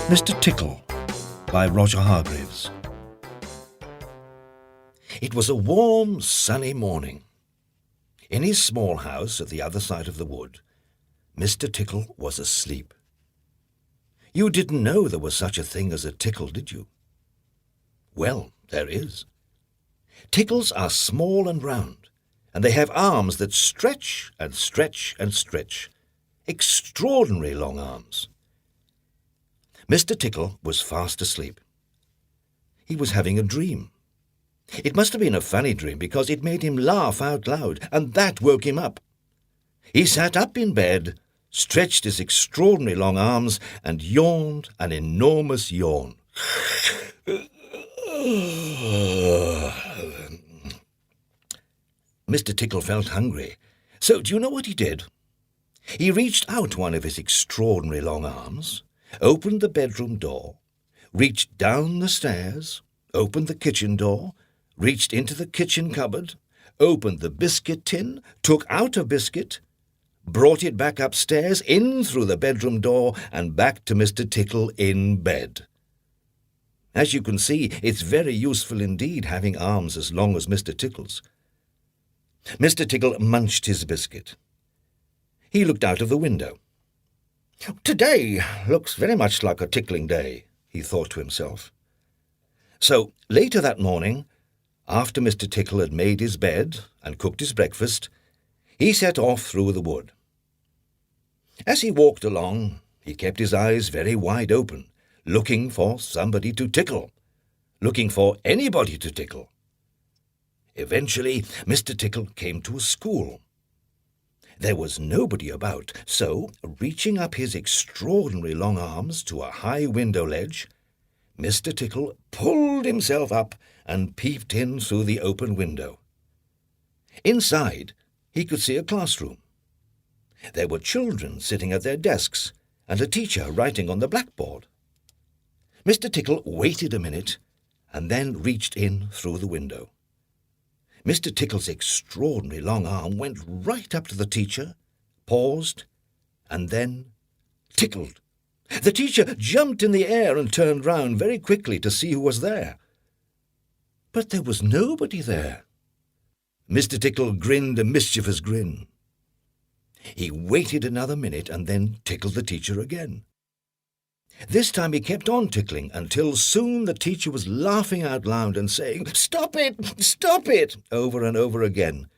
Mr Tickle by Roger Hargreaves. It was a warm, sunny morning. In his small house at the other side of the wood, Mr Tickle was asleep. You didn't know there was such a thing as a tickle, did you? Well, there is. Tickles are small and round, and they have arms that stretch and stretch and stretch. Extraordinary long arms. Mr Tickle was fast asleep. He was having a dream. It must have been a funny dream because it made him laugh out loud, and that woke him up. He sat up in bed, stretched his extraordinary long arms, and yawned an enormous yawn. Mr Tickle felt hungry, so do you know what he did? He reached out one of his extraordinary long arms, opened the bedroom door, reached down the stairs, opened the kitchen door, reached into the kitchen cupboard, opened the biscuit tin, took out a biscuit, brought it back upstairs, in through the bedroom door, and back to Mr Tickle in bed. As you can see, it's very useful indeed having arms as long as Mr Tickle's. Mr Tickle munched his biscuit. He looked out of the window. "Today looks very much like a tickling day," he thought to himself. So, later that morning, after Mr Tickle had made his bed and cooked his breakfast, he set off through the wood. As he walked along, he kept his eyes very wide open, looking for somebody to tickle, looking for anybody to tickle. Eventually, Mr Tickle came to a school. There was nobody about, so, reaching up his extraordinary long arms to a high window ledge, Mr Tickle pulled himself up and peeped in through the open window. Inside, he could see a classroom. There were children sitting at their desks and a teacher writing on the blackboard. Mr Tickle waited a minute and then reached in through the window. Mr Tickle's extraordinary long arm went right up to the teacher, paused, and then tickled. The teacher jumped in the air and turned round very quickly to see who was there. But there was nobody there. Mr Tickle grinned a mischievous grin. He waited another minute and then tickled the teacher again. This time he kept on tickling until soon the teacher was laughing out loud and saying, "Stop it! Stop it!" over and over again.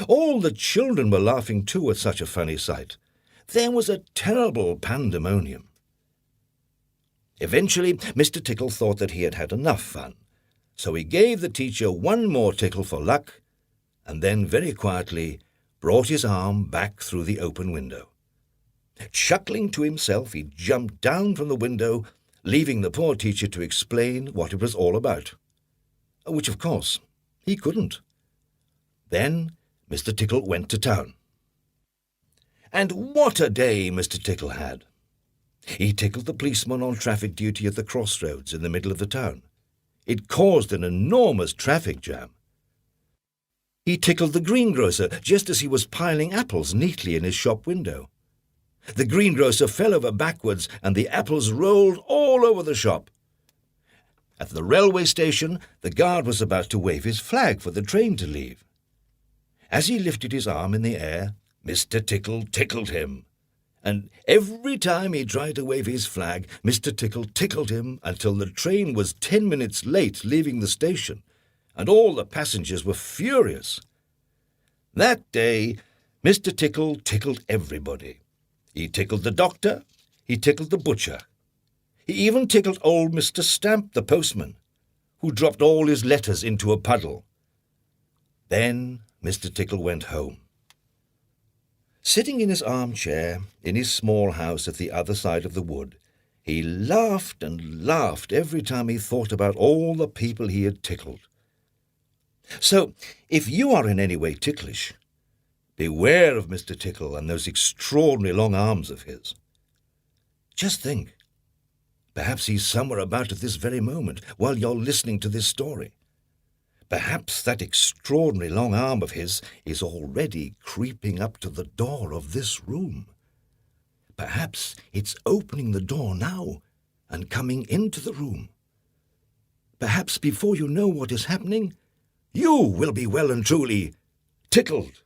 All the children were laughing too at such a funny sight. There was a terrible pandemonium. Eventually, Mr Tickle thought that he had had enough fun, so he gave the teacher one more tickle for luck, and then very quietly brought his arm back through the open window. Chuckling to himself, he jumped down from the window, leaving the poor teacher to explain what it was all about, which, of course, he couldn't. Then Mr Tickle went to town. And what a day Mr Tickle had! He tickled the policeman on traffic duty at the crossroads in the middle of the town. It caused an enormous traffic jam. He tickled the greengrocer just as he was piling apples neatly in his shop window. The greengrocer fell over backwards, and the apples rolled all over the shop. At the railway station, the guard was about to wave his flag for the train to leave. As he lifted his arm in the air, Mr Tickle tickled him. And every time he tried to wave his flag, Mr Tickle tickled him until the train was 10 minutes late leaving the station, and all the passengers were furious. That day, Mr Tickle tickled everybody. He tickled the doctor, he tickled the butcher. He even tickled old Mr Stamp, the postman, who dropped all his letters into a puddle. Then Mr Tickle went home. Sitting in his armchair in his small house at the other side of the wood, he laughed and laughed every time he thought about all the people he had tickled. So, if you are in any way ticklish, beware of Mr Tickle and those extraordinary long arms of his. Just think, perhaps he's somewhere about at this very moment while you're listening to this story. Perhaps that extraordinary long arm of his is already creeping up to the door of this room. Perhaps it's opening the door now and coming into the room. Perhaps before you know what is happening, you will be well and truly tickled.